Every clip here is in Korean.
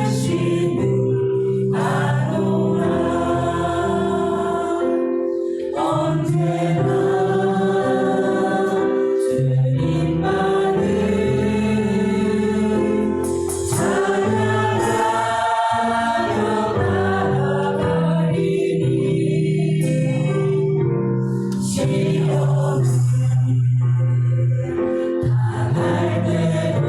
계시는 아노라 언제나 주님만을 찬양하며 나아가리니 시험은 당할 대로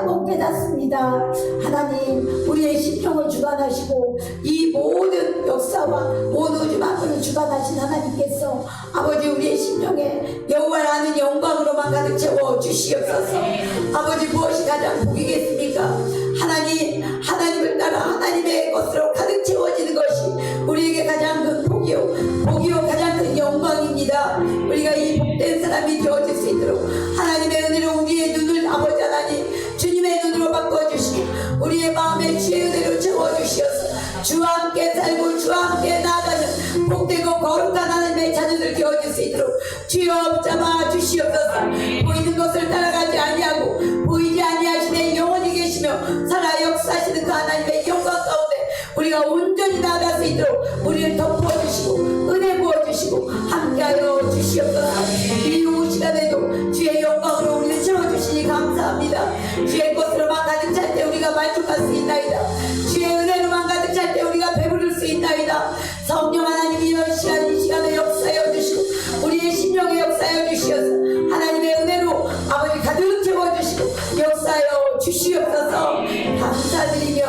알고 깨닫습니다. 하나님, 우리의 심령을 주관하시고 이 모든 역사와 온 우주 만물을 주관하신 하나님께서 아버지 우리의 심령에 여호와를 아는 영광으로만 가득 채워 주시옵소서. 아버지 무엇이 가장 복이겠습니까? 하나님을 따라 하나님의 것으로 가득 채워지는 것이 우리에게 가장 큰 복이요 가장 큰 영광입니다. 우리가 이 복된 사람이 되어질 수 있도록 하나님의 은혜로 우리의 눈을 아버지 하나님 주님의 눈으로 바꿔주시고 우리의 마음에 주의 은혜로 채워주시어서 주와 함께 살고 주와 함께 나아가는 복되고 거룩한 하나님의 자녀들 되어질 수 있도록 주여 잡아 주시옵소서. 보이는 것을 따라가지 아니하고 보이지 아니하시되 영원히 계시며 살아 역사하시는 그 하나님의 영광 가운데 우리가 온전히 나아갈 수 있도록 우리를 덮어주시고 은혜 부어주시고 함께하여 주시옵소서. 이 후 시간에도 주의 영광으로 우리를 채워주시니 감사합니다. 주의 것으로만 가득 찰 때 우리가 만족할 수 있나이다. 주의 은혜로만 가득 찰 때 우리가 배부를 수 있나이다. 성령 하나님이 이 시간에 역사하여 주시고 우리의 심령에 역사하여 주시어서 하나님의 은혜로 아버지 가득 채워주시고 역사하여 주시옵소서. 감사드리며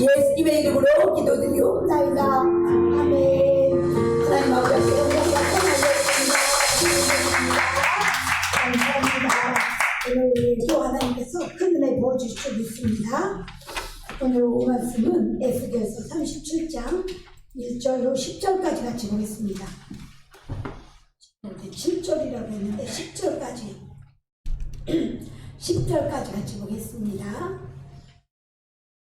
예수님의 이름으로 기도드리옵나이다. 아멘. 하나님 아버지 감사합니다. 오늘 또 하나님께서 큰 은혜 부어주실 줄 믿습니다. 오늘 오 말씀은 에스겔서 37장 1절로 10절까지 같이 보겠습니다. 7절이라고 했는데 10절까지 10절까지 같이 보겠습니다.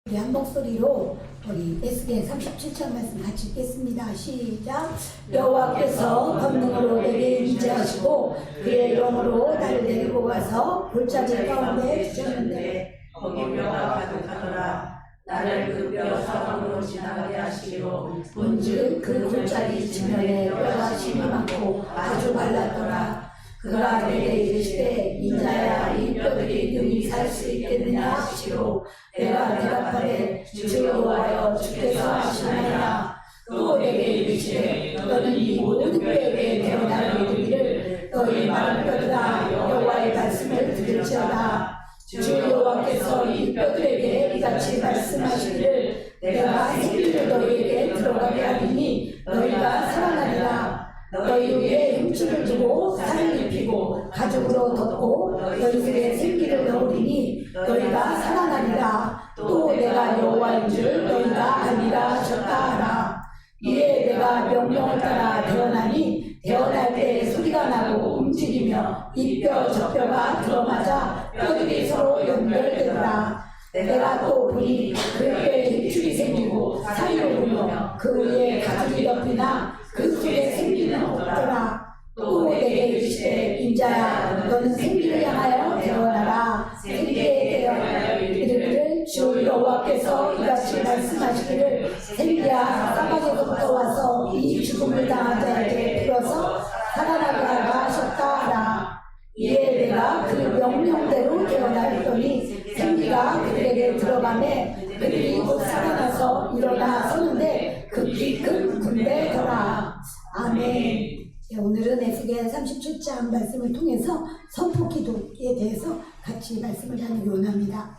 우리 한 목소리로 우리 에스겔 37장 말씀 같이 읽겠습니다. 시작. 여호와께서 권능으로 내게 임재하시고 그의 영으로 나를 데리고 가서 골짜기 가운데 주셨는데 거기 뼈가 가득하더라. 나를 그 뼈 사방으로 지나가게 하시기로 본즉 그 골짜기 지면에 뼈가 심이 많고 아주 말랐더라. 그가 내게 이르시되 인자야 이 뼈들이 능히 살 수 있겠느냐 하시기로 내가 대답하되 주 여호와여 주께서 하시나이다. 또 내게 이르시되 너는 이 모든 뼈에게 태어나는 이르기를 너희 마른 뼈들아 여호와의 말씀을 들을지어다. 주 여호와께서 이 뼈들에게 이같이 말씀하시기를 내가 생기를 너희에게 들어가게 하리니 너희가 살아나리라. 너희 위에 흉추를 두고 살을 입히고 가죽으로 덮고 너희 속에 생기를 넣으리니 너희가 살아나리라. 또 내가 여호와인 줄 너희가 아니라 하셨다 하라. 이에 내가 명령을 따라 태어나니 태어날 때 소리가 나고 움직이며 이 뼈 저 뼈가 들어맞아 뼈들이 서로 연결되더라. 내가 또 보니 그 뼈에 흉줄이 생기고 살이 오르며 그 위에 가죽이 덮이나 그 속에 생기는 없더라. 또 내게 이르시되 인자야 너는 생기를 향하여 태어나라. 생기에 태어나라. 이르기를 주 여호와께서 이같이 말씀하시기를 생기야 사막에서부터 와서 이 죽음을 당한 자에게 풀어서 살아나게 하라 하셨다 하라. 이에 내가 그 명령대로 태어나였더니 생기가 그들에게 들어가매 그들이 곧 살아나서 일어나 서는데 급히 큰 군대더라. 아멘. 오늘은 에스겔 37장 말씀을 통해서 선포 기도에 대해서 같이 말씀을 나누기 원합니다.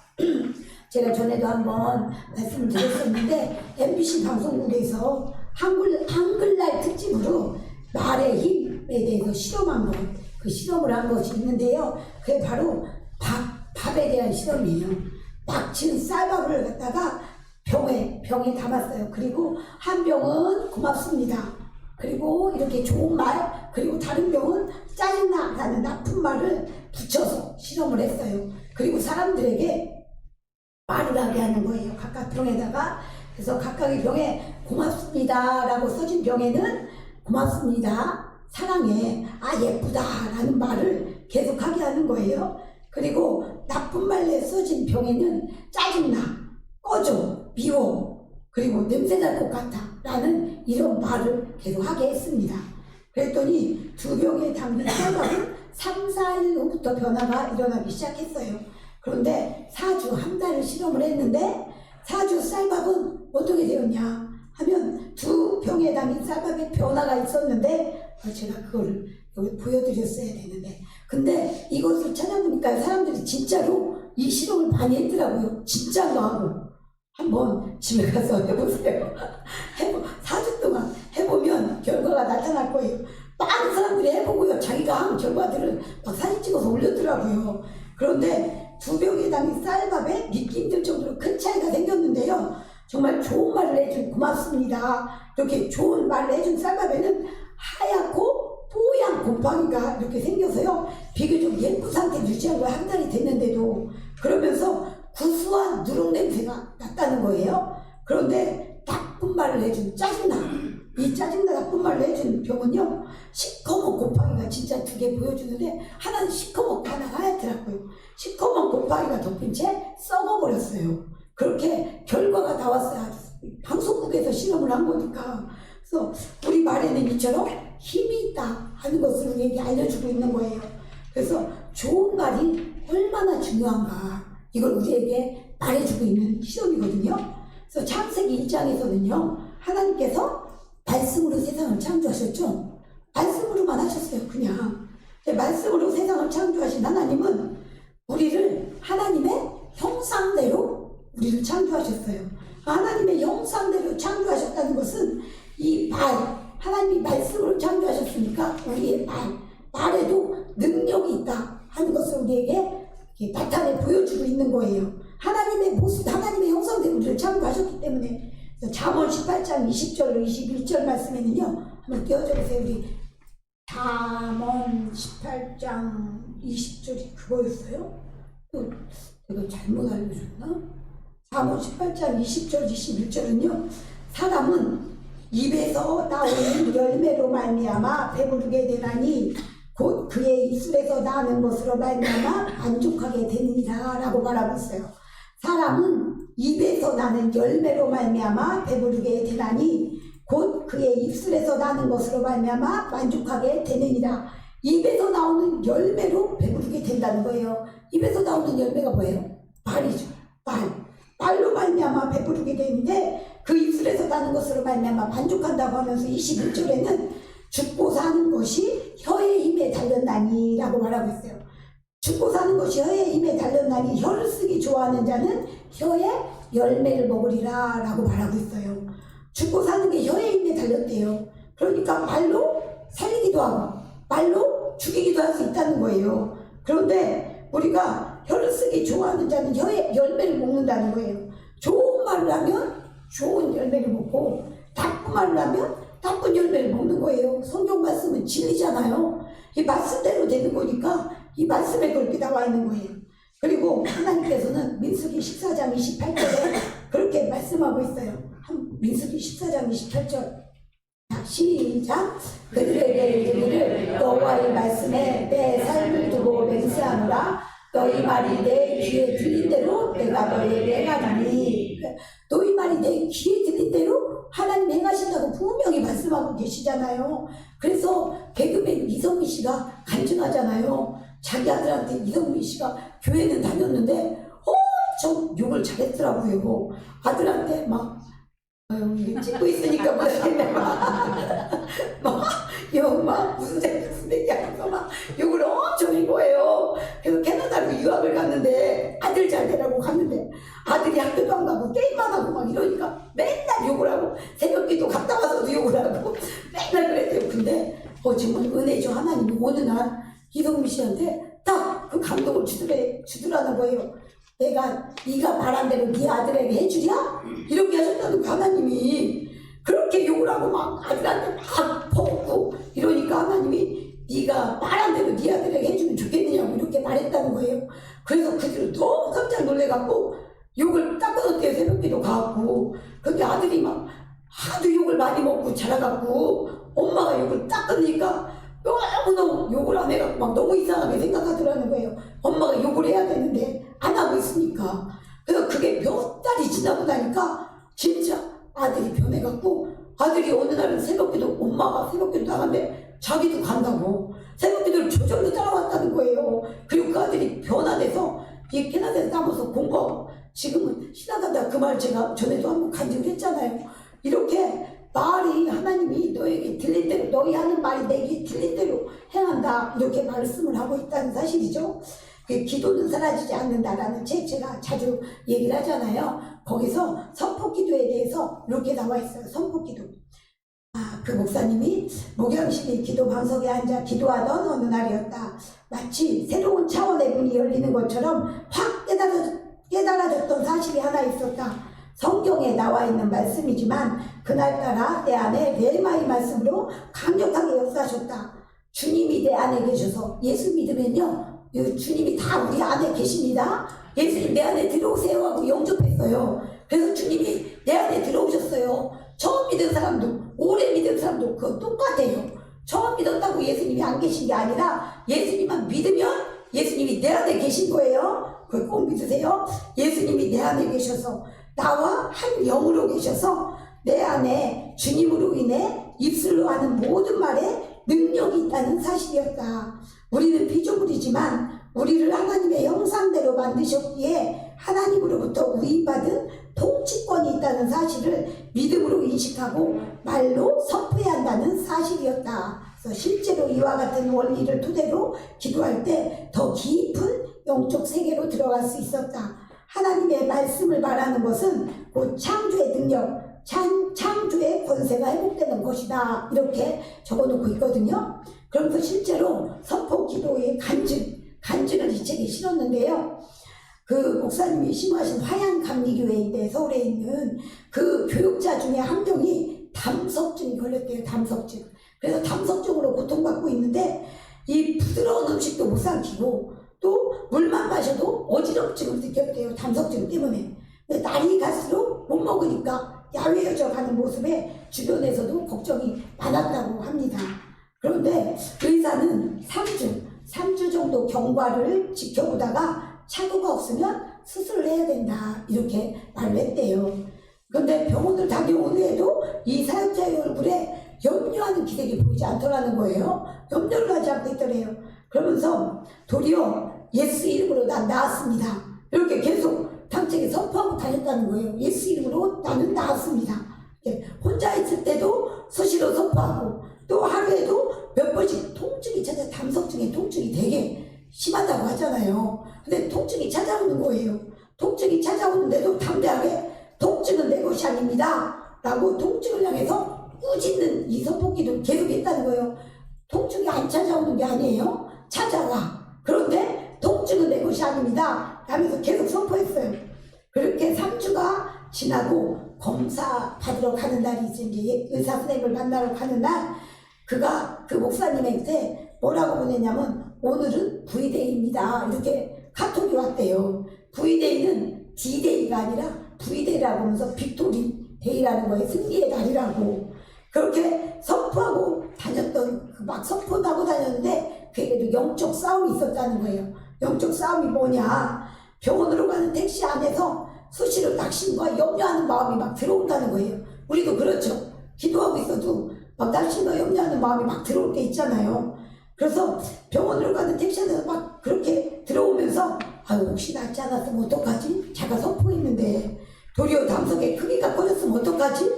제가 전에도 한번 말씀을 드렸었는데 MBC 방송국에서 한글날 특집으로 말의 힘에 대해서 실험한 것, 그 실험을 한 것이 있는데요. 그게 바로 밥에 대한 실험이에요. 박친 쌀밥을 갖다가 병에 담았어요. 그리고 한 병은 고맙습니다. 그리고 이렇게 좋은 말, 그리고 다른 병은 짜증나 라는 나쁜 말을 붙여서 실험을 했어요. 그리고 사람들에게 말을 하게 하는 거예요. 각각 병에다가. 그래서 각각의 병에 고맙습니다 라고 써진 병에는 고맙습니다, 사랑해, 아 예쁘다 라는 말을 계속하게 하는 거예요. 그리고 나쁜 말에 써진 병에는 짜증나, 꺼져, 미워, 그리고 냄새 날 것 같아 라는 이런 말을 계속하게 했습니다. 그랬더니 두 병에 담긴 쌀밥은 3, 4일 후부터 변화가 일어나기 시작했어요. 그런데 4주, 한 달을 실험을 했는데 4주 쌀밥은 어떻게 되었냐 하면 두 병에 담긴 쌀밥에 변화가 있었는데 제가 그걸 여기 보여드렸어야 되는데, 근데 이것을 찾아보니까 사람들이 진짜로 이 실험을 많이 했더라고요. 진짜로 하고. 한번 집에 가서 해보세요. 4주 동안 해보면 결과가 나타날 거예요. 많은 사람들이 해보고요. 자기가 한 결과들을 막 사진 찍어서 올렸더라고요. 그런데 2병에 담긴 쌀밥에 믿기 힘들 정도로 큰 차이가 생겼는데요. 정말 좋은 말을 해준 고맙습니다. 이렇게 좋은 말을 해준 쌀밥에는 하얗고 뽀얀 곰팡이가 이렇게 생겨서요. 비교적 예쁜 상태 유지한 거 한 달이 됐는데도 그러면서 구수한 누룩 냄새가 났다는 거예요. 그런데 나쁜 말을 해준 짜증나. 이 짜증나 나쁜 말을 해준 병은요. 시커먼 곰팡이가 진짜 2개 보여주는데 하나는 시커멓고 하나가 하얗더라고요. 시커먼 곰팡이가 덮인 채 썩어버렸어요. 그렇게 결과가 나왔어요. 방송국에서 실험을 한 거니까. 그래서 우리 말에는 이처럼 힘이 있다 하는 것을 우리에게 알려주고 있는 거예요. 그래서 좋은 말이 얼마나 중요한가 이걸 우리에게 말해주고 있는 실험이거든요. 그래서 창세기 1장에서는요. 하나님께서 말씀으로 세상을 창조하셨죠. 말씀으로만 하셨어요. 그냥. 말씀으로 세상을 창조하신 하나님은 우리를 하나님의 형상대로 우리를 창조하셨어요. 하나님의 형상대로 창조하셨다는 것은 이 말, 하나님이 말씀으로 창조하셨으니까 우리의 말에도 능력이 있다 하는 것을 우리에게 나타내 보여주고 있는 거예요. 하나님의 모습, 하나님의 형상대로 우리를 창조하셨기 때문에. 잠언 18장 20절로 21절 말씀에는요. 한번 띄워줘 보세요. 우리 잠언 18장 20절이 그거였어요? 또 내가 잘못 알려줬나? 잠언 18장 20절 21절은요. 사람은 입에서 나오는 열매로 말미암아 배부르게 되나니 곧 그의 입술에서 나는 것으로 말미암아 만족하게 되느니라 라고 말하고 있어요. 사람은 입에서 나는 열매로 말미암아 배부르게 되나니 곧 그의 입술에서 나는 것으로 말미암아 만족하게 되느니라. 입에서 나오는 열매로 배부르게 된다는 거예요. 입에서 나오는 열매가 뭐예요? 말이죠. 말로 말미암아 배부르게 되는데 그 입술에서 나는 것으로 말미암아 만족한다고 하면서 21절에는 죽고 사는 것이 혀의 힘에 달렸나니 라고 말하고 있어요. 죽고 사는 것이 혀의 힘에 달렸나니 혀를 쓰기 좋아하는 자는 혀의 열매를 먹으리라 라고 말하고 있어요. 죽고 사는 게 혀의 힘에 달렸대요. 그러니까 말로 살리기도 하고 말로 죽이기도 할 수 있다는 거예요. 그런데 우리가 혀를 쓰기 좋아하는 자는 혀의 열매를 먹는다는 거예요. 좋은 말을 하면 좋은 열매를 먹고 나쁜 말을 하면 나쁜 열매를 먹는 거예요. 성경 말씀은 진리잖아요. 이 말씀대로 되는 거니까 이 말씀에 그렇게 나와 있는 거예요. 그리고 하나님께서는 민수기 14장 28절에 그렇게 말씀하고 있어요. 민수기 14장 28절 자, 시작. 그들에게 이르기를 너와의 말씀에 내 삶을 두고 맹세하노라. 너희 말이 내 귀에 들린 대로 내가 너희에게 행하리니. 너희 말이 내 귀에 들린 대로 하나님 행하신다고 분명히 말씀하고 계시잖아요. 그래서 개그맨 이성미 씨가 간증하잖아요. 자기 아들한테 이성미 씨가 교회는 다녔는데 엄청 욕을 잘했더라고요. 아들한테 막 이게 찍고 있으니까 못하겠네 막 무슨 얘기하면서 막 욕을 엄청 한 거예요. 그래서 캐나다로 유학을 갔는데 아들 잘 되라고 갔는데 아들이 학교도 안 가고 게임만 하고 막 이러니까 맨날 욕을 하고 새벽기도 갔다 와서도 욕을 하고 맨날 그랬대요. 근데 정말 은혜죠. 하나님이 어느 날 이동미 씨한테 딱 그 감동을 주더라는 거예요. 네가 말한 대로 네 아들에게 해주랴? 이렇게 하셨다는 거 하나님이. 그렇게 욕을 하고 막 아들한테 막 퍼붓고 이러니까 하나님이 네가 말한 대로 네 아들에게 해주면 좋겠느냐고 이렇게 말했다는 거예요. 그래서 그 뒤로 너무 깜짝 놀래갖고 욕을 닦아놓대요. 새벽기도 가고. 근데 아들이 막 하도 욕을 많이 먹고 자라갖고 엄마가 욕을 닦으니까 너무너무 욕을 안 해갖고 막 너무 이상하게 생각하더라는 거예요. 엄마가 욕을 해야 되는데 안 하고 있으니까. 그래서 그게 몇 달이 지나고 나니까 진짜 아들이 변해갖고 아들이 어느 날은 새벽기도 엄마가 새벽기도 나갔는데 자기도 간다고 새벽기도를 저절로 따라왔다는 거예요. 그리고 그 아들이 변화돼서 이 캐나다에서 남아서 공부하고 지금은 신학한다 그 말 제가 전에도 한번 간증을 했잖아요. 이렇게 말이 하나님이 너에게 들린 대로 너희 하는 말이 내게 들린 대로 행한다 이렇게 말씀을 하고 있다는 사실이죠. 기도는 사라지지 않는다라는 책 제가 자주 얘기를 하잖아요. 거기서 선포기도에 대해서 이렇게 나와 있어요. 선포기도. 그 목사님이 목양실의 기도 방석에 앉아 기도하던 어느 날이었다. 마치 새로운 차원의 문이 열리는 것처럼 확 깨달아졌던 사실이 하나 있었다. 성경에 나와 있는 말씀이지만 그날따라 내 안에 레마의 말씀으로 강력하게 역사하셨다. 주님이 내 안에 계셔서 예수 믿으면요 주님이 다 우리 안에 계십니다. 예수님 내 안에 들어오세요 하고 영접했어요. 그래서 주님이 내 안에 들어오셨어요. 처음 믿은 사람도 오래 믿은 사람도 그거 똑같아요. 처음 믿었다고 예수님이 안 계신 게 아니라 예수님만 믿으면 예수님이 내 안에 계신 거예요. 그걸 꼭 믿으세요. 예수님이 내 안에 계셔서 나와 한 영으로 계셔서 내 안에 주님으로 인해 입술로 하는 모든 말에 능력이 있다는 사실이었다. 우리는 피조물이지만 우리를 하나님의 형상대로 만드셨기에 하나님으로부터 위임받은 통치권이 있다는 사실을 믿음으로 인식하고 말로 선포해야 한다는 사실이었다. 그래서 실제로 이와 같은 원리를 토대로 기도할 때 더 깊은 영적 세계로 들어갈 수 있었다. 하나님의 말씀을 말하는 것은 곧 창조의 능력, 창조의 권세가 회복되는 것이다. 이렇게 적어놓고 있거든요. 그러면서 실제로 선포 기도의 간증을 이 책에 실었는데요. 그 목사님이 심화하신 화양감리교회인데 서울에 있는 그 교육자 중에 한 명이 담석증이 걸렸대요. 담석증. 그래서 담석증으로 고통받고 있는데 이 부드러운 음식도 못 삼키고 또 물만 마셔도 어지럼증을 느꼈대요. 담석증 때문에. 근데 날이 갈수록 못 먹으니까 야외여져 가는 모습에 주변에서도 걱정이 많았다고 합니다. 그런데 의사는 3주 정도 경과를 지켜보다가 착오가 없으면 수술을 해야 된다 이렇게 말을 했대요. 그런데 병원을 다녀온 후에도 이 사역자의 얼굴에 염려하는 기색이 보이지 않더라는 거예요. 염려를 하지 않고 있더래요. 그러면서 도리어 예수 이름으로 난 나았습니다. 이렇게 계속 당책에 선포하고 다녔다는 거예요. 예수 이름으로 나는 나았습니다. 혼자 있을 때도 수시로 선포하고 또 하루에도 몇 번씩 통증이 찾아 담석증의 통증이 되게 심하다고 하잖아요. 근데 통증이 찾아오는 거예요. 통증이 찾아오는데도 담대하게 통증은 내 것이 아닙니다 라고 통증을 향해서 꾸짖는 이 선포기도 계속 했다는 거예요. 통증이 안 찾아오는 게 아니에요. 찾아와. 그런데 통증은 내 것이 아닙니다 라면서 계속 선포했어요. 그렇게 3주가 지나고 검사 받으러 가는 날이 이제 의사 선생님을 만나러 가는 날 그가 그 목사님한테 뭐라고 보냈냐면 오늘은 V데이입니다 이렇게 카톡이 왔대요. V데이는 D-데이가 아니라 V데이라고 하면서 빅토리 데이라는 거예요. 승리의 날이라고 그렇게 선포하고 다녔던 막 선포하고 다녔는데 그에게도 영적 싸움이 있었다는 거예요. 영적 싸움이 뭐냐, 병원으로 가는 택시 안에서 수시로 낙심과 염려하는 마음이 막 들어온다는 거예요. 우리도 그렇죠. 기도하고 있어도 막 낙심과 염려하는 마음이 막 들어올 때 있잖아요. 그래서 병원으로 가는 택시 안에서 막 그렇게 들어오면서 아유 혹시 낫지 않았으면 어떡하지? 제가 선포했는데 도리어 담석의 크기가 커졌으면 어떡하지?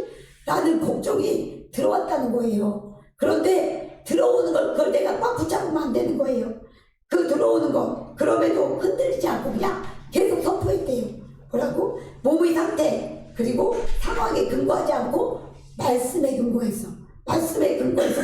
라는 걱정이 들어왔다는 거예요. 그런데 들어오는 걸 그걸 내가 꽉 붙잡으면 안 되는 거예요. 그 들어오는 거 그럼에도 흔들리지 않고 그냥 계속 선포했대요. 뭐라고? 몸의 상태 그리고 상황에 근거하지 않고 말씀에 근거해서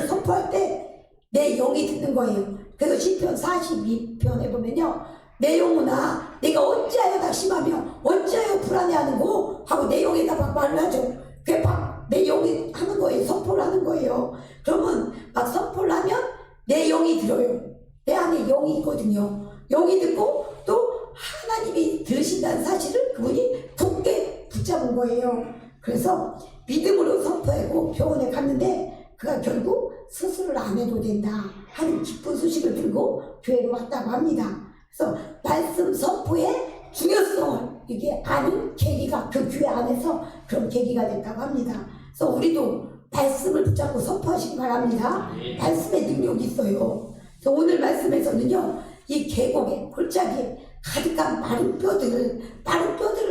선포할 때 내 영이 듣는 거예요. 그래서 시편 42편에 보면요, 내 영혼아 내가 어찌하여 낙심하며 어찌하여 불안해하는고 하고 내 영에다 막 말을 하죠. 그게 막 내 영이 하는 거예요. 선포를 하는 거예요. 그러면 막 선포를 하면 내 영이 들어요. 내 안에 영이 있거든요. 영이 듣고 또 하나님이 들으신다는 사실을 그분이 굳게 붙잡은 거예요. 그래서 믿음으로 선포하고 병원에 갔는데 그가 결국 수술을 안 해도 된다 하는 기쁜 소식을 들고 교회로 왔다고 합니다. 그래서 말씀 선포의 중요성을 이게 아는 계기가 그 교회 안에서 그런 계기가 됐다고 합니다. 그래서 우리도 말씀을 붙잡고 선포하시기 바랍니다. 말씀의 능력이 있어요. 그래서 오늘 말씀에서는요, 이 계곡에 골짜기에 가득한 마른 뼈들을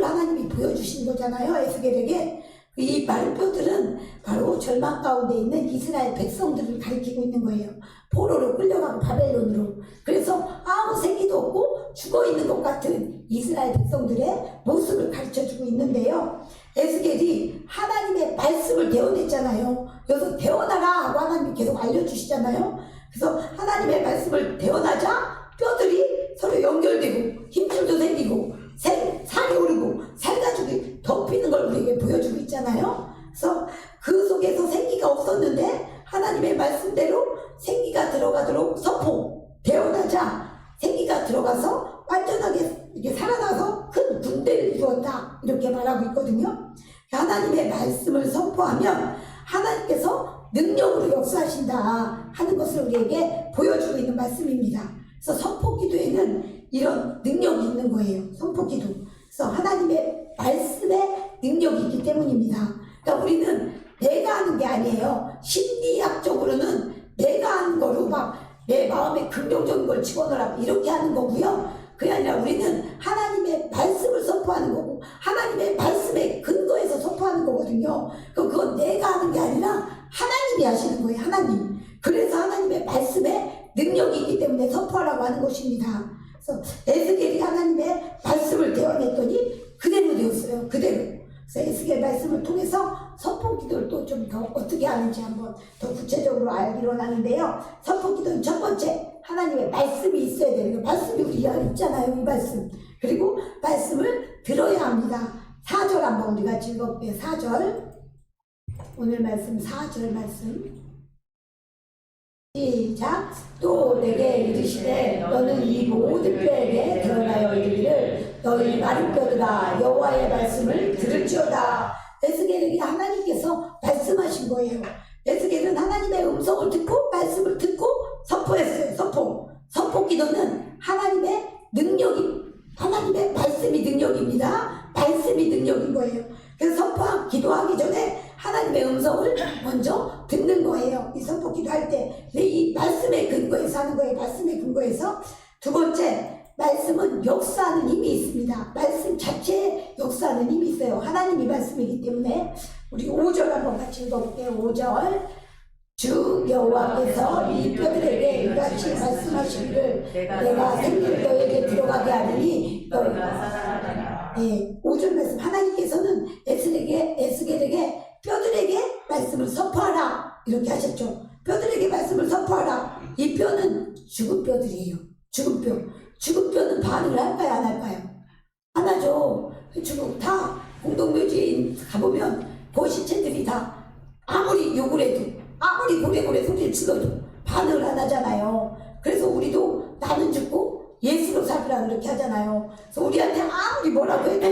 하나님이 보여주신 거잖아요. 에스겔에게. 이 마른 뼈들은 바로 절망 가운데 있는 이스라엘 백성들을 가리키고 있는 거예요. 포로로 끌려가고 바벨론으로. 그래서 아무 생기도 없고 죽어 있는 것 같은 이스라엘 백성들의 모습을 가르쳐주고 있는데요. 에스겔이 하나님의 말씀을 대언했잖아요. 여기서 대언하라 하고 하나님이 계속 알려주시잖아요. 그래서 하나님의 말씀을 대언하자 뼈들이 서로 연결되고 힘줄도 생기고 살이 오르고 살가죽이 덮이는 걸 우리에게 보여주고 있잖아요. 그래서 그 속에서 생기가 없었는데 하나님의 말씀대로 생기가 들어가도록 선포, 대언하자 생기가 들어가서 완전하게 이게 살아나서 큰 군대를 이루었다 이렇게 말하고 있거든요. 하나님의 말씀을 선포하면 하나님께서 능력으로 역사하신다 하는 것을 우리에게 보여주고 있는 말씀입니다. 그래서 선포기도에는 이런 능력이 있는 거예요. 선포기도. 그래서 하나님의 말씀에 능력이 있기 때문입니다. 그러니까 우리는 내가 하는 게 아니에요. 심리학적으로는 내가 하는 거로 막 내 마음에 긍정적인 걸 집어넣으라 이렇게 하는 거고요. 그게 아니라 우리는 하나님의 말씀을 선포하는 거고 하나님의 말씀에 근거해서 선포하는 거거든요. 그럼 그건 내가 하는 게 아니라 하나님이 하시는 거예요. 하나님. 그래서 하나님의 말씀에 능력이 있기 때문에 선포하라고 하는 것입니다. 그래서 에스겔이 하나님의 말씀을 대언했더니 그대로 되었어요. 그대로. 그래서 에스겔 말씀을 통해서 선포기도를 또 좀 더 어떻게 하는지 한번 더 구체적으로 알기로 하는데요. 선포기도는 첫 번째 하나님의 말씀이 있어야 되는 거예요. 말씀이 우리 안에 있잖아요. 이 말씀. 그리고 말씀을 들어야 합니다. 4절 한번 우리가 즐겁게 4절 오늘 말씀 4절 말씀 시작. 또 내게 이르시되 너는 이 모든 뼈에게 드러나여 이르기를 너희 마른 뼈들아 여호와의 말씀을 들을지어다. 에스겔에게 하나님께서 말씀하신 거예요. 에스겔은 하나님의 음성을 듣고 말씀을 듣고 선포했어요. 선포 기도는 하나님의 능력이 하나님의 말씀이 능력입니다. 말씀이 능력인 거예요. 그래서 기도하기 전에 하나님의 음성을 먼저 듣는 거예요. 이 선포 기도할 때 이 말씀의 근거에서 하는 거예요. 말씀의 근거에서. 두 번째, 말씀은 역사하는 힘이 있습니다. 말씀 자체에 역사하는 힘이 있어요. 하나님이 말씀이기 때문에. 우리 5절 한번 같이 읽어볼게요. 5절. 주 여호와께서 이 뼈들에게 이같이 말씀하시기를 내가 생긴 너에게 들어가게 하리니 너희가 살아나리라. 네, 5절 말씀. 하나님께서는 에스겔에게 뼈들에게 말씀을 선포하라 이렇게 하셨죠. 뼈들에게 말씀을 선포하라. 이 뼈는 죽은 뼈들이에요. 죽은 뼈. 죽은 뼈는 반응을 할까요? 안 할까요? 안 하죠. 죽은 다 공동묘지에 가보면 보시체들이 다 아무리 욕을 해도 아무리 고래고래 소리를 질러도 반응을 안 하잖아요. 그래서 우리도 나는 죽고 예수로 살으라 그렇게 하잖아요. 그래서 우리한테 아무리 뭐라고 해도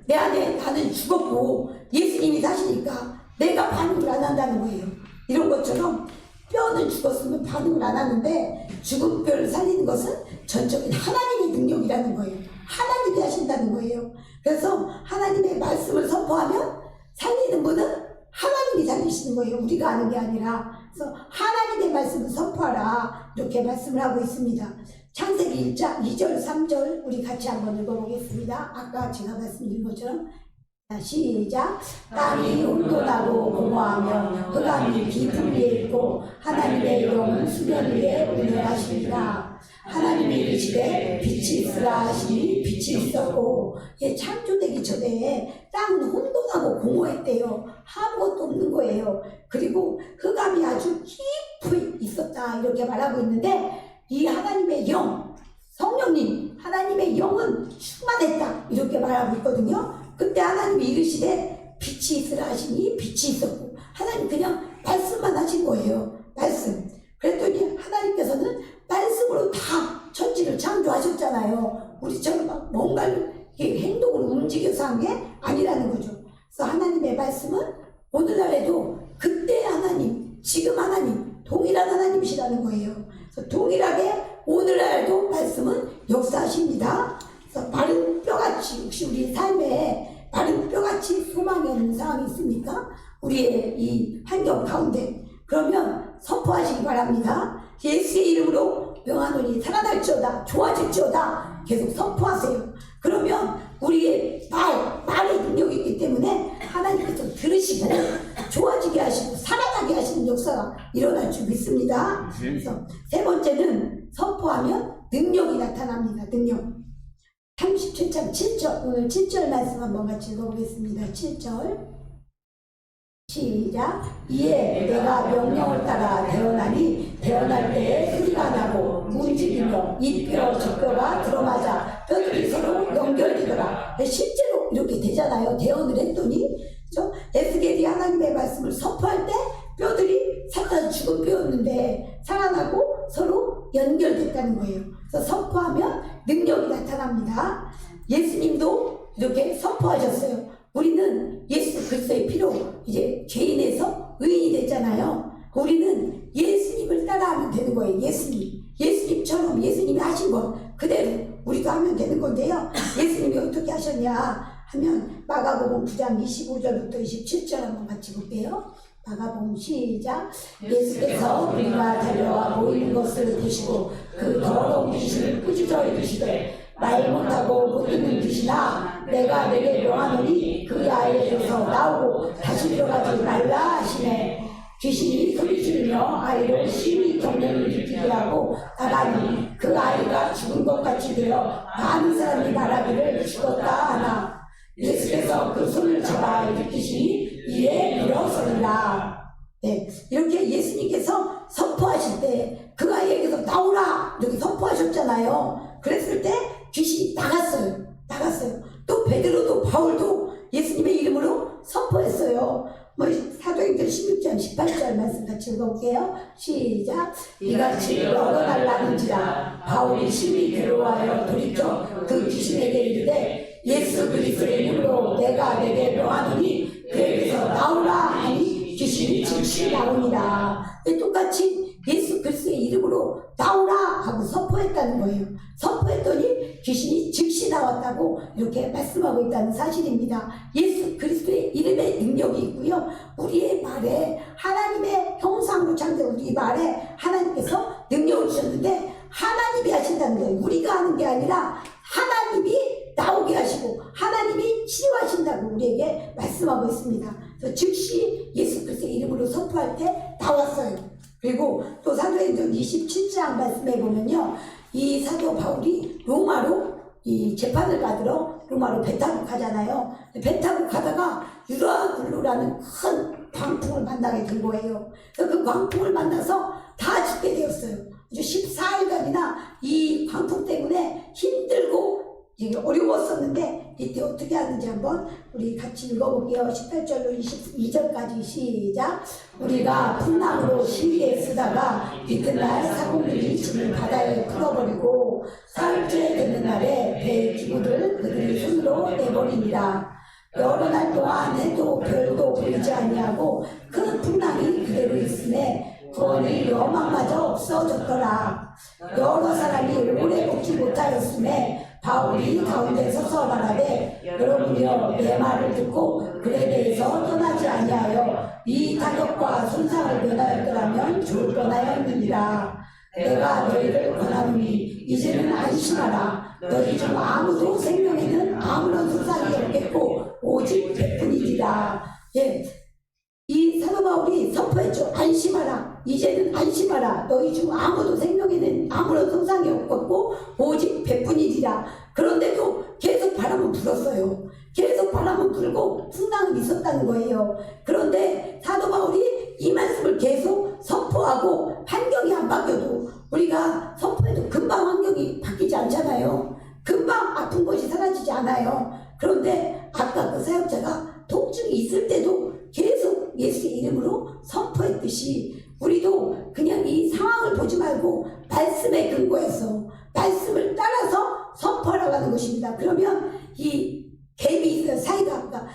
내 안에 나는 죽었고 예수님이 사시니까 내가 반응을 안 한다는 거예요. 이런 것처럼 뼈는 죽었으면 반응을 안 하는데 죽은 뼈를 살리는 것은 전적인 하나님의 능력이라는 거예요. 하나님이 하신다는 거예요. 그래서 하나님의 말씀을 선포하면 살리는 분은 하나님이 살리시는 거예요. 우리가 하는 게 아니라. 그래서 하나님의 말씀을 선포하라 이렇게 말씀을 하고 있습니다. 창세기 1장 2절 3절 우리 같이 한번 읽어보겠습니다. 아까 제가 말씀드린 것처럼 시작. 땅이 혼돈하고 공허하며 흑암이 깊은 위에 있고 하나님의 영은 수면 위에 운행하시니라. 하나님이 이르시되 빛이 있으라 하시니 빛이 있었고. 창조되기 전에 땅은 혼돈하고 공허했대요. 아무것도 없는 거예요. 그리고 흑암이 아주 깊이 있었다 이렇게 말하고 있는데 이 하나님의 영 성령님 하나님의 영은 충만했다 이렇게 말하고 있거든요. 그때 하나님이 이르시되 빛이 있으라 하시니 빛이 있었고 하나님 그냥 말씀만 하신 거예요. 말씀. 그랬더니 하나님께서는 말씀으로 다 천지를 창조하셨잖아요. 우리처럼 막 뭔가를 행동으로 움직여서 한 게 아니라는 거죠. 그래서 하나님의 말씀은 오늘날에도 그때 하나님, 지금 하나님, 동일한 하나님이시라는 거예요. 그래서 동일하게 오늘날도 말씀은 역사하십니다. 그래서 마른 뼈같이 혹시 우리 삶에 마른 뼈같이 소망이 없는 상황이 있습니까? 우리의 이 환경 가운데. 그러면 선포하시기 바랍니다. 예수의 이름으로 명하노니 살아날지어다 좋아질지어다 계속 선포하세요. 그러면 우리의 말의 능력이 있기 때문에 하나님께서 들으시 좋아지게 하시고 살아나게 하시는 역사가 일어날 줄 믿습니다. 그래서 세 번째는 선포하면 능력이 나타납니다. 능력. 37장 7절, 오늘 7절 말씀 한번 같이 읽어보겠습니다. 7절 시작. 이에 내가 명령을 따라 태어나니 태어날 때에 소리가 나고 움직이며 이뼈 저뼈가 들어맞아 뼈들이 서로 연결되더라. 실제로 이렇게 되잖아요. 대언을 했더니 에스겔이 하나님의 말씀을 선포할 때 뼈들이 살짝 죽은 뼈였는데 살아나고 서로 연결됐다는 거예요. 그래서 선포하면 능력이 나타납니다. 예수님도 이렇게 선포하셨어요. 우리는 예수 그리스도의 피로 이제 죄인에서 의인이 됐잖아요. 우리는 예수님을 따라하면 되는 거예요. 예수님처럼 예수님이 하신 것 그대로 우리도 하면 되는 건데요. 예수님이 어떻게 하셨냐 하면 마가복음 9장 25절부터 27절 한번 같이 볼게요. 마가복음 시작. 예수께서 우리가 달려와 모이는 것을 보시고 그 더러운 귀신을 꾸짖어 이르시되 말 못하고 못 듣는 귀신아 내가 내게 명하노니 그 아이에게서 나오고 다시 들어가지 말라 하시네. 귀신이 소리 지르며 아이를 심히 경련을 일으키게 하고 나가니 그 아이가 죽은 것 같이 되어 많은 사람이 말하기를 죽었다 하나 예수께서 그 손을 잡아 일으키시니 이에 일어서리라. 네, 이렇게 예수님께서 선포하실 때 그 아이에게서 나오라 이렇게 선포하셨잖아요. 그랬을 때 귀신이 나갔어요. 또 베드로도 바울도 예수님의 이름으로 선포했어요. 사도행전 16장 18절 말씀 같이 읽어볼게요. 시작. 이같이 여러 날 나는지라 바울이 심히 괴로워하여 돌이켜 그 귀신에게 이르되 예수 그리스도의 이름으로 내가 내게 명하노니 그에게서 나오라 하니 귀신이 즉시 나오니라. 똑같이 예수 그리스도의 이름으로 나오라 하고 선포했다는 거예요. 선포했더니 귀신이 즉시 나왔다고 이렇게 말씀하고 있다는 사실입니다. 예수 그리스도의 이름에 능력이 있고요. 우리의 말에 하나님의 형상으로 창조한 우리 말에 하나님께서 능력을 주셨는데 하나님이 하신다는 거예요. 우리가 하는 게 아니라 하나님이 나오게 하시고 하나님이 치료하신다고 우리에게 말씀하고 있습니다. 그래서 즉시 예수 그리스도의 이름으로 선포할 때 나왔어요. 그리고 또 사도행전 27장 말씀해 보면요. 이 사도 바울이 로마로 이 재판을 받으러 로마로 배 타고 가잖아요. 배 타고 가다가 유라굴로라는 큰 광풍을 만나게 된 거예요. 그래서 그 광풍을 만나서 다 죽게 되었어요. 14일간이나 이 광풍 때문에 힘들고 되게 어려웠었는데 이때 어떻게 하는지 한번 우리 같이 읽어볼게요. 18절로 22절까지 시작. 우리가 풍랑으로 시위에 쓰다가 이튿날 사공들이 짐을 바다에 풀어버리고 사흘째 되는 날에 배의 기구를 그들의 손으로 내버리니라. 여러 날 동안 해도 별도 보이지 아니하고 큰 풍랑이 그대로 있음에 구원의 여망마저 없어졌더라. 여러 사람이 오래 먹지 못하였음에 바울이 가운데 서서 말하되 여러분이여 내 말을 듣고 그에 대해서 떠나지 아니하여 이 타격과 손상을 면하였더라면 좋을 뻔하였느니라. 내가 너희를 권하노니 이제는 안심하라. 너희 중 아무도 생명에는 아무런 손상이 없겠고 오직 백분이리라. 예, 이 사도 바울이 선포했죠. 안심하라. 이제는 안심하라. 너희 중 아무도 생명에는 아무런 손상이 없겠고 오직 백분이리라. 그런데도 계속 바람은 불었어요. 계속 바람은 불고 풍랑은 있었다는 거예요. 그런데 사도 바울이 이 말씀을 계속 선포하고 환경이 안 바뀌어도 우리가 선포해도 금방 환경이 바뀌지 않잖아요. 금방 아픈 것이 사라지지 않아요. 그런데 아까 그 사역자가 통증이 있을 때도 계속 예수의 이름으로 선포했듯이 우리도 그냥 이 상황을 보지 말고 말씀에 근거해서 말씀을 따라서 선포하라고 하는 것입니다. 그러면 이 갭이 있어요. 사이가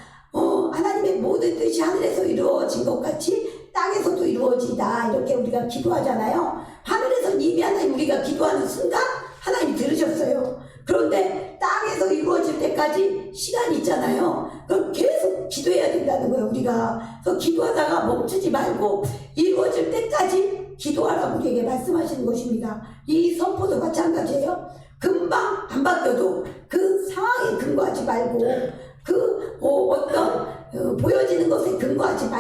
하나님의 모든 뜻이 하늘에서 이루어진 것 같이 땅에서도 이루어지다 이렇게 우리가 기도하잖아요. 하늘에서 이미 하나님 우리가 기도하는 순간 하나님 들으셨어요. 그런데 땅에서 이루어질 때까지 시간이 있잖아요. 그럼 계속 기도해야 된다는 거예요. 우리가 그래서 기도하다가 멈추지 말고 이루어질 때까지 기도하라고 우리에게 말씀하시는 것입니다. 이 선포도 마찬가지예요. 금방 안 바뀌어도 그 상황에 근거하지 말고 그 어떤 보여지는 것에 근거하지 말고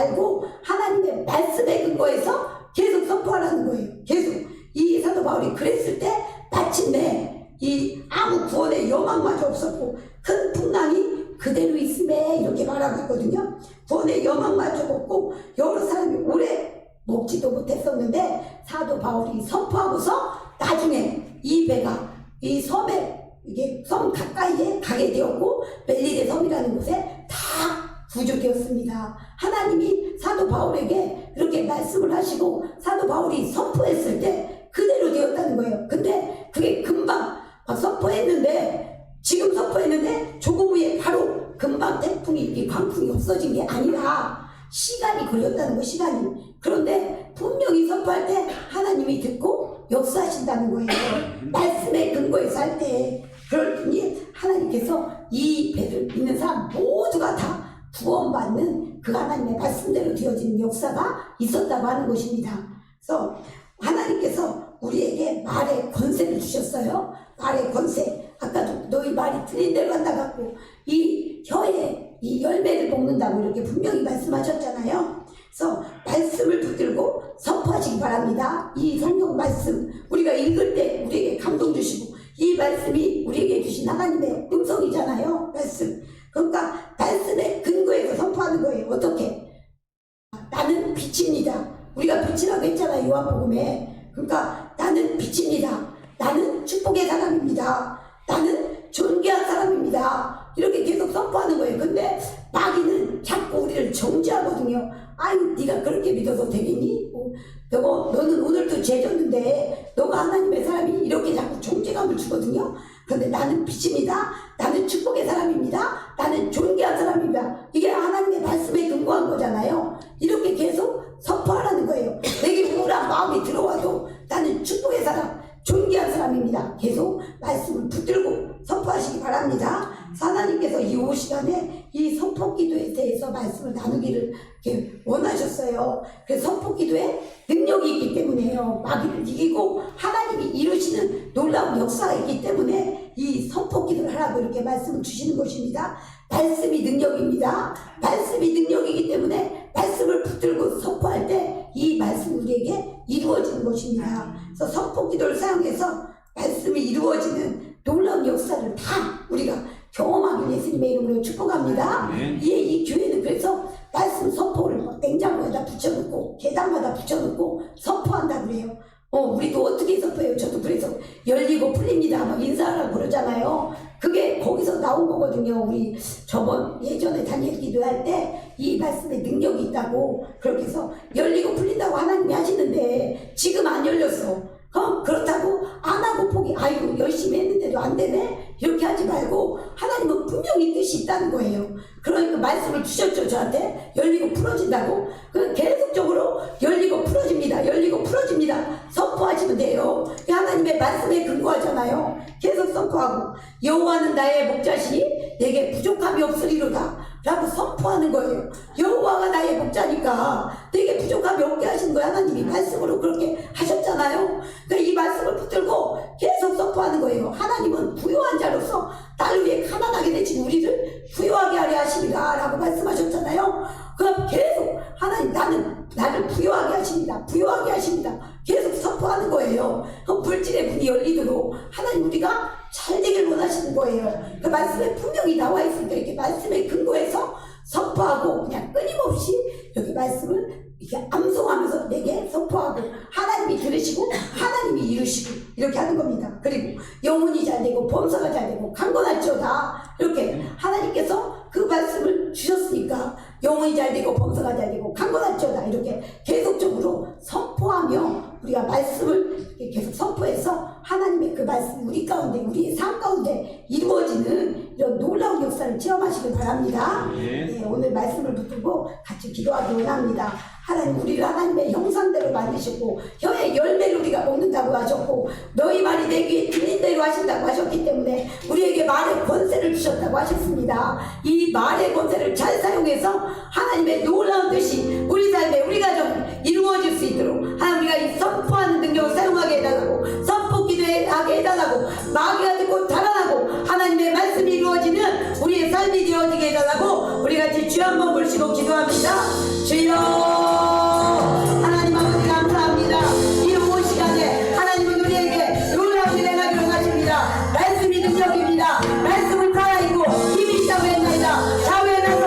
돼 이렇게 말하고 있거든요. 구원의 여망마저 먹고 여러 사람이 오래 먹지도 못했었는데 사도 바울이 선포하고서 나중에 이 배가 이 섬에 이게 섬 가까이에 가게 되었고 멜리데 섬이라는 곳에 다 구조되었습니다. 하나님이 사도 바울에게 그렇게 말씀을 하시고 사도 바울이 선포했을 때 그대로 되었다는 거예요. 근데 그게 금방 선포했는데 지금 선포했는데 조금 후에 바로 금방 태풍이 이 광풍이 없어진 게 아니라 시간이 걸렸다는 거 시간이. 그런데 분명히 선포할 때 하나님이 듣고 역사하신다는 거예요. 말씀에 근거해서 할 때 그러니 하나님께서 이 배를 믿는 사람 모두가 다 구원받는 그 하나님의 말씀대로 되어지는 역사가 있었다고 하는 것입니다. 그래서 하나님께서 우리에게 말의 권세를 주셨어요. 말의 권세. 아까도 너희 말이 틀린 대로 한다고 이 혀에 이 열매를 먹는다고 이렇게 분명히 말씀하셨잖아요. 그래서 말씀을 붙들고 선포하시기 바랍니다. 이 성경 말씀 우리가 읽을 때 우리에게 감동 주시고 이 말씀이 우리에게 주신 하나님의 음성이잖아요. 말씀. 그러니까 말씀에 근거해서 선포하는 거예요. 어떻게? 나는 빛입니다. 우리가 빛이라고 했잖아요. 요한복음에. 그러니까 나는 빛입니다. 나는 축복의 사람입니다. 나는 존귀한 사람입니다. 이렇게 계속 선포하는 거예요. 근데 마귀는 자꾸 우리를 정죄하거든요. 아유 네가 그렇게 믿어서 되겠니? 너는 오늘도 죄졌는데 너가 하나님의 사람이 이렇게 자꾸 정죄감을 주거든요. 그런데 나는 빛입니다. 나는 축복의 사람입니다. 나는 존귀한 사람입니다. 이게 하나님의 말씀에 근거한 거잖아요. 이렇게 계속 선포하라는 거예요. 내게 우울한 마음이 들어와도 나는 축복의 사람, 존귀한 사람입니다. 계속 말씀을 붙들고 선포하시기 바랍니다. 하나님께서 이 오후 시간에 이 선포 기도에 대해서 말씀을 나누기를 이렇게 원하셨어요. 그래서 선포 기도에 능력이 있기 때문에요. 마귀를 이기고 하나님이 이루시는 놀라운 역사가 있기 때문에 이 선포 기도를 하라고 이렇게 말씀을 주시는 것입니다. 말씀이 능력입니다. 말씀이 능력이기 때문에 말씀을 붙들고 선포할 때 이 말씀이 우리에게 이루어지는 것입니다. 그래서 선포 기도를 사용해서 말씀이 이루어지는 놀라운 역사를 다 우리가 경험하길 예수님의 이름으로 축복합니다. 이 교회는 그래서 말씀 선포를 냉장고에다 붙여놓고 계단마다 붙여놓고 선포한다 그래요. 우리도 어떻게 선포해요? 저도 그래서 열리고 풀립니다 막 인사하라고 그러잖아요. 그게 거기서 나온 거거든요. 우리 저번 예전에 다니엘 기도할 때 이 말씀에 능력이 있다고 그렇게 해서 열리고 풀린다고 하나님이 하시는데 지금 안 열렸어. 그렇다고 안 하고 포기, 아이고 열심히 했는데도 안 되네? 이렇게 하지 말고 하나님은 분명히 뜻이 있다는 거예요. 그러니까 말씀을 주셨죠. 저한테 열리고 풀어진다고. 그럼 계속적으로 열리고 풀어집니다. 열리고 풀어집니다. 선포하시면 돼요. 하나님의 말씀에 근거하잖아요. 계속 선포하고 여호와는 나의 목자시니 내게 부족함이 없으리로다 라고 선포하는 거예요. 여호와가 나의 목자니까 내게 부족함이 없게 하신 거예요. 하나님이 말씀으로 그렇게 하셨잖아요. 그러니까 이 말씀을 붙들고 계속 선포하는 거예요. 하나님은 부유한 자로서 나를 위해 가난하게 되신 우리를 부유하게 하려 하시리라 라고 말씀하셨잖아요. 그럼 계속 하나님 나를 부유하게 하십니다. 부유하게 하십니다. 계속 선포하는 거예요. 그럼 물질의 문이 열리도록 하나님 우리가 잘 되길 원하시는 거예요. 그 말씀에 분명히 나와 있으니까 이렇게 말씀에 근거해서 선포하고 그냥 끊임없이 여기 말씀을 이렇게 암송하면서 내게 선포하고 하나님이 들으시고 하나님이 이루시고 이렇게 하는 겁니다. 그리고 영혼이 잘 되고 범사가 잘 되고 강건할지어다 이렇게 하나님께서 그 말씀을 주셨으니까 영혼이 잘 되고 범사가 잘 되고 강건할지어다 이렇게 계속적으로 선포하며 우리가 말씀을 계속 선포해서 하나님의 그 말씀 우리 가운데 우리의 삶 가운데 이루어지는 이런 놀라운 역사를 체험하시길 바랍니다. 네, 오늘 말씀을 붙들고 같이 기도하기 원합니다. 하나님 우리를 하나님의 형상대로 만드셨고 혀의 열매를 우리가 먹는다고 하셨고 너희 말이 내 귀에 들린 대로 하신다고 하셨기 때문에 우리에게 말의 권세를 주셨다고 하셨습니다. 이 말의 권세를 잘 사용해서 하나님의 놀라운 뜻이 우리 삶에 우리 가정에 이루어질 수 있도록 하나님 우리가 이 선포하는 능력을 사용하게 해달라고 선포 기도하게 해달라고 마귀가 듣고 달아나고 하나님의 말씀이 이루어지는 우리의 삶이 되어지게 해달라고 우리 같이 주 한번 부르시고 기도합니다. 주여 하나님 아버지 감사합니다. 이 오후 시간에 하나님은 우리에게 놀라운 일을 행하기로 하십니다. 말씀이 능력입니다. 말씀은 살아있고 힘이 있다고 했나이다. 좌우에 나서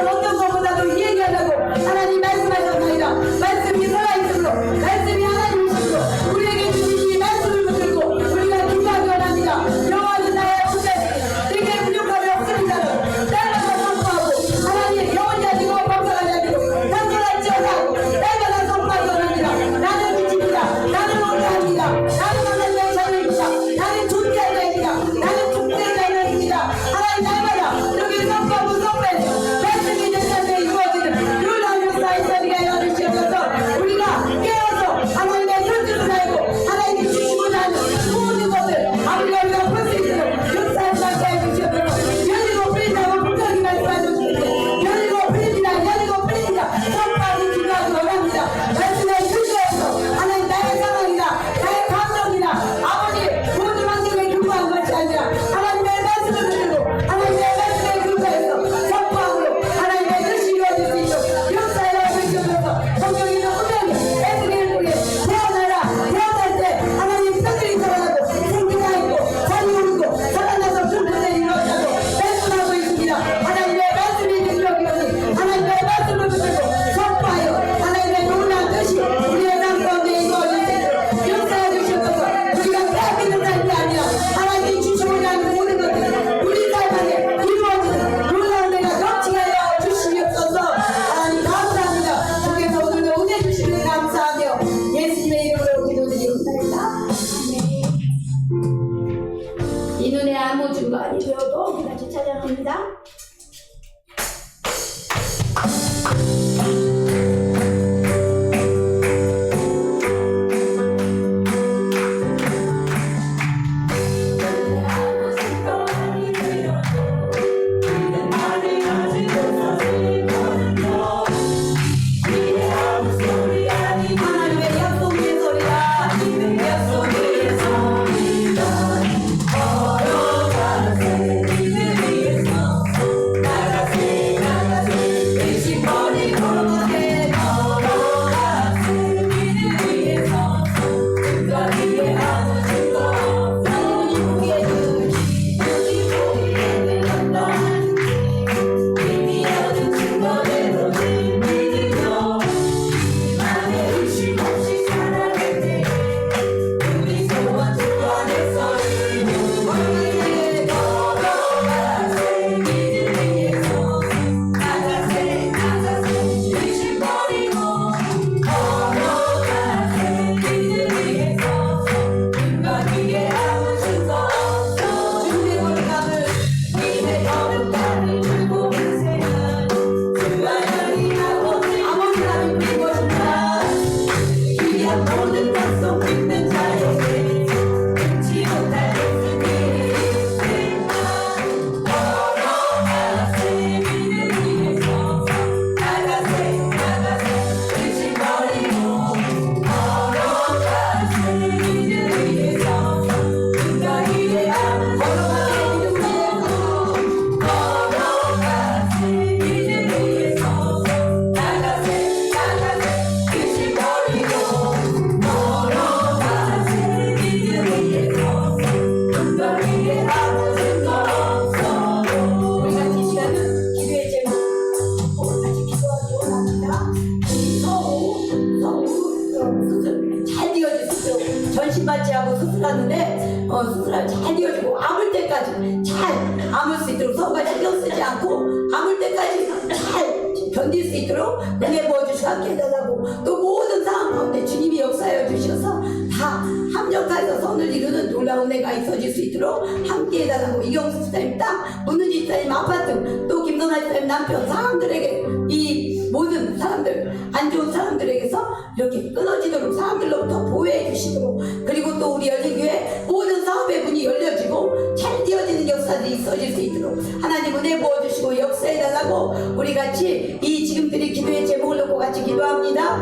수술을 잘 이어주고 아물 때까지 잘 아물 수 있도록 서로가 신경 쓰지 않고 아물 때까지 잘 견딜 수 있도록 은혜 부어주시고 함께 해달라고 또 모든 상황 가운데 주님이 역사하여 주셔서 다 합력하여서 선을 이루는 놀라운 은혜가 있어질 수 있도록 함께 해달라고 이경수 집사님 땅 문은지 집사님 아파트 또 김선아 집사님 남편 사람들에게 이 모든 사람들 안 좋은 사람들에게서 이렇게 끊어지도록 사람들로부터 보호해 주시도록 그리고 또 우리 열린교회 모든 사업의 문이 열려지고 잘 되어지는 역사들이 있어질 수 있도록 하나님 은혜 부어주시고 역사해달라고 우리 같이 이 지금들이 기도의 제목을 놓고 같이 기도합니다.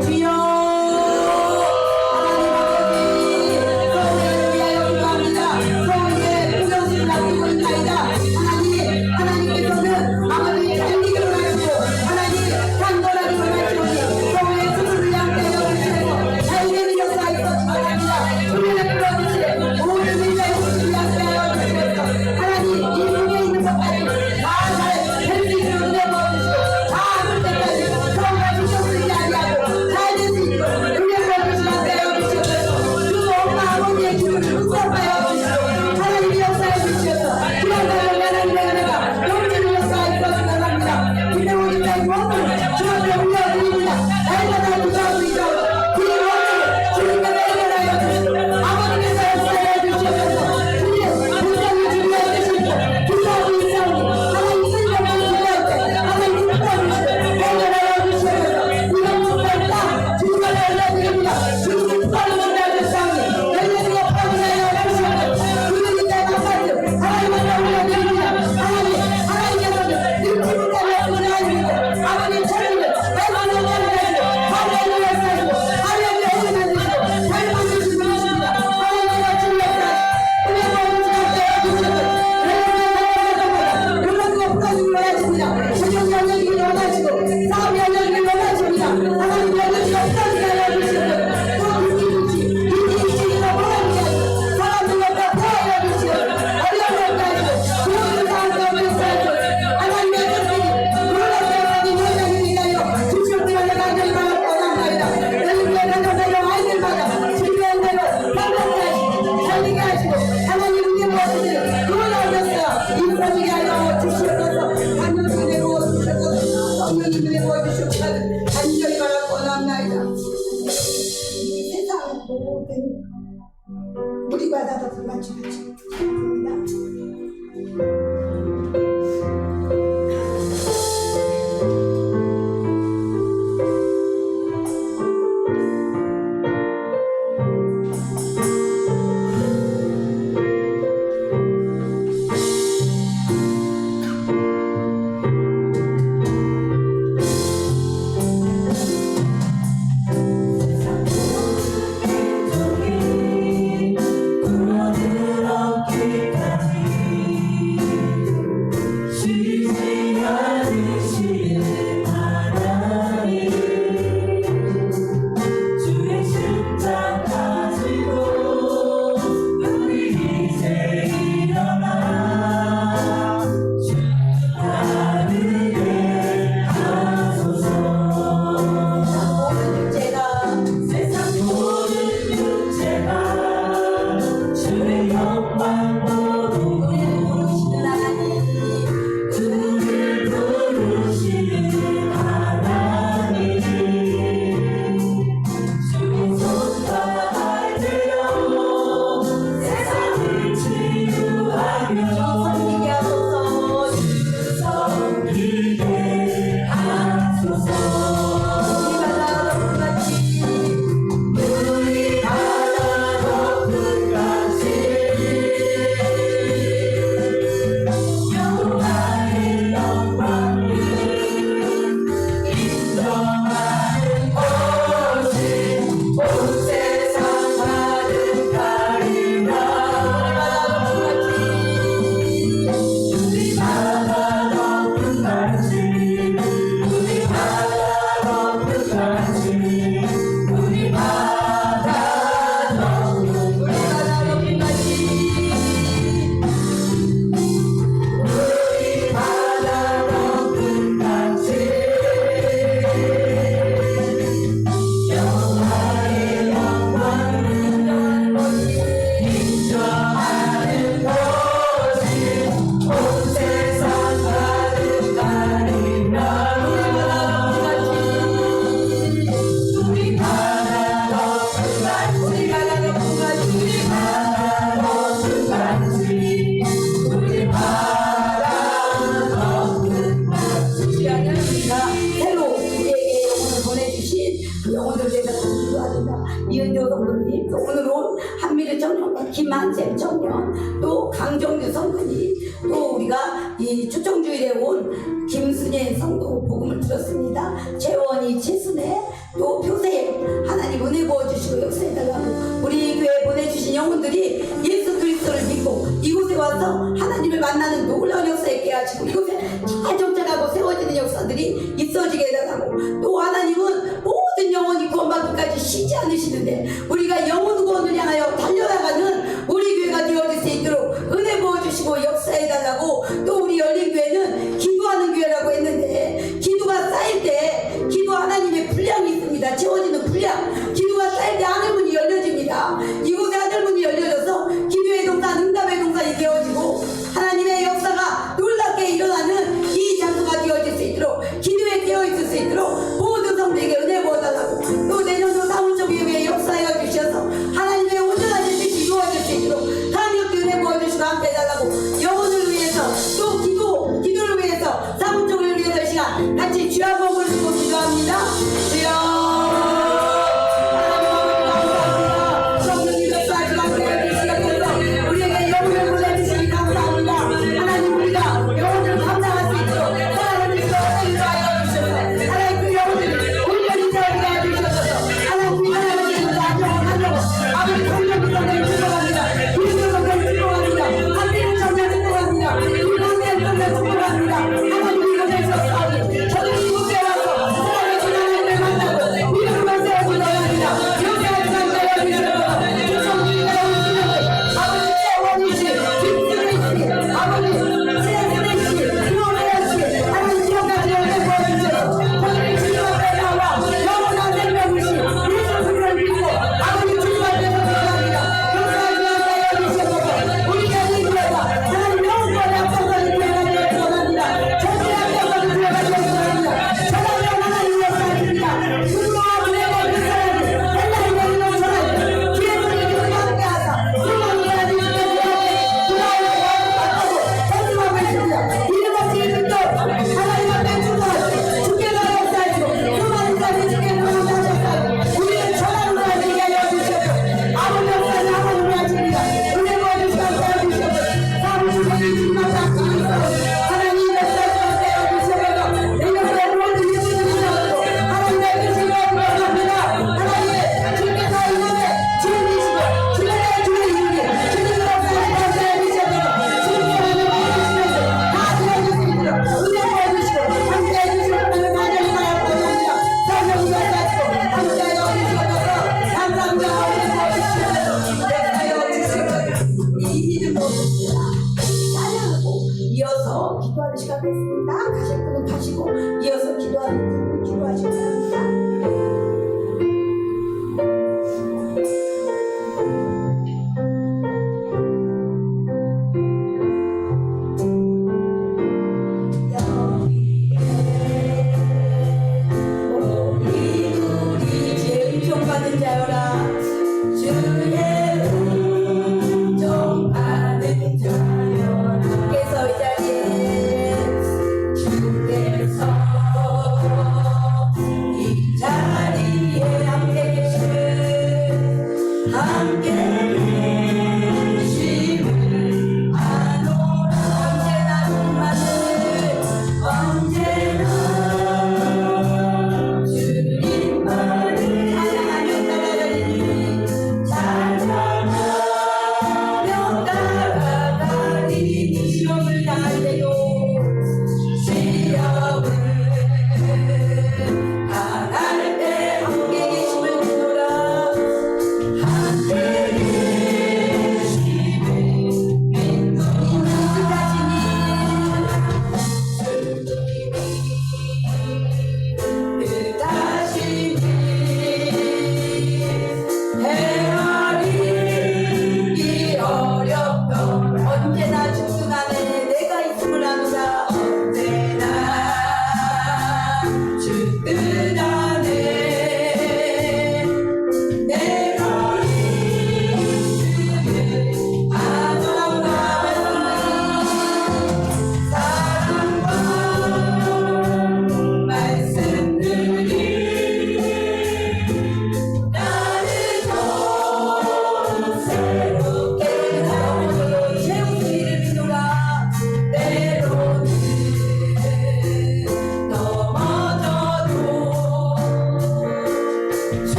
주여 하나님 아버지 서울을 위하여 기도합니다. 서울에 부정수를 놔두고 있나이다. 하나님께서는 아버지 잘 되기를 원하시고 하나님 강건하게 원하시오니 서울의 수술을 양떼어 주시고 잘 되는 역사가 있었기 바랍니다. 우리를 불러주시고 모든 일자의 수술을 양떼어 주시면서 하나님 이 중에 있는 것까지 다잘될수 있도록 은혜 부어주시고 다 아물 때까지 서울과 신경 쓰지 아니하고 잘 될 수 있도록 은혜 부어주시고 양떼어 주시면서 그 엄마 아버지의 기분을 묵살하여 주시고 하나님이 역사해 주시면서 그런 날을 하나님의 은혜가 넘치는 역사가 있어서 나갑니다. 김대호 집사님 원을 주님께 올려드립니다. 날마다 기도하고 있어 그 원을 주님께서 해결하여 주시고 아버지께서 역사해 주시면서 주님 본성을 준비해 주시고 기도하고 있사오니 하나님 쓸데없는 기도할 때 하나님 풀어주시고 해결하여 주시면서 이런 축복을 다 주님께 올려드립니다. 주님 축복을 준비하셨사오니 열매를 확인하여 주시면서 그들이 내 아파트 하나님께 올려드립니다. 하나님께서는 능치 못하는 분이 아닙니다. 아버지 천리를 날마다 올려드리고 하나님을 역사하시고 하나님을 해주시고 잘 만드시는 분이십니다. 하나님과 주님 역사하시고 은혜 부어주시고 놀라고 풀어주기를 원하십니다. 신용 열려주기를 원하시고 사업 열려주기를 원하십니다. 하나님 열려주기를 풀어주게 해주시고 또 믿기든지 이기시기로 원합니다. 사람들과 보호해 주시고 어려운 것도 하시고 좋은 사람도 없으시고 하나님의 뜻이 놀랍게 하나님 원하십니다요. 주시옵기를 간절히 바랍니다. 열린교회 간절히 아이들마다 주님의 은혜로 감사케 하시고 살리게 하시고 하나님 은혜 부어주시는 놀라운 역사 이루어지게 하여 주시옵소서. 간절히 은혜 부어주셔서 성령님 은혜 부어주시옵소서. 간절히 바라고 원합나이다. 이 세상 모든 우리 바다도 불같이 같이 기도합니다. 불어들어 그 영혼들 위해서 기도합니다. 이은조 성도님, 또 오늘 온 한미래 청년과 김한샘 청년, 또 강정규 성도님, 또 우리가 이 초청주일에 온 김순예 성도 복음을 들었습니다. 재원이, 최순애, 또 표세 하나님 은혜 부어주시고 역사해달라고 우리 교회에 보내주신 영혼들이 예수 그리스도를 믿고 이곳에 와서 하나님을 만나는 놀라운 역사 있게 하시고 이곳에 잘 정착하고 세워지는 역사들이 있어지게 해달라고, 또 하나님은 모든 영혼이 구원받기까지 쉬지 않으시는데 우리가 영혼 구원을 향하여 달려나가는 우리 교회가 되어질 수 있도록 은혜 부어주시고 역사해달라고, 또 우리 열린교회는 기도하는 교회라고 했는데 기도가 쌓일 때 기도 하나님의 분량이 있습니다. 채워지는 분량. 기도가 쌓일 때 하늘문이 열려집니다. 이곳에 하늘문이 열려져서 기도의 동산, 응답의 동산이 되어지고 하나님의 역사가 놀랍게 일어나는 이 장소가 되어질 수 있도록, 기도에 깨어있을 수 있도록 모든 성도에게 은혜 부어달라고, 또 내년도 사문조교회에 역사하여 주셔서 하나님의 온전하신 뜻이 이루어질 수 있도록 강력히 은혜 부어주시고 함께해달라고, 영혼을 위해서 또 기도를 위해서 사문조교회를 위해서 이 시간 같이 주여 먹을 수 있도록 기도합니다.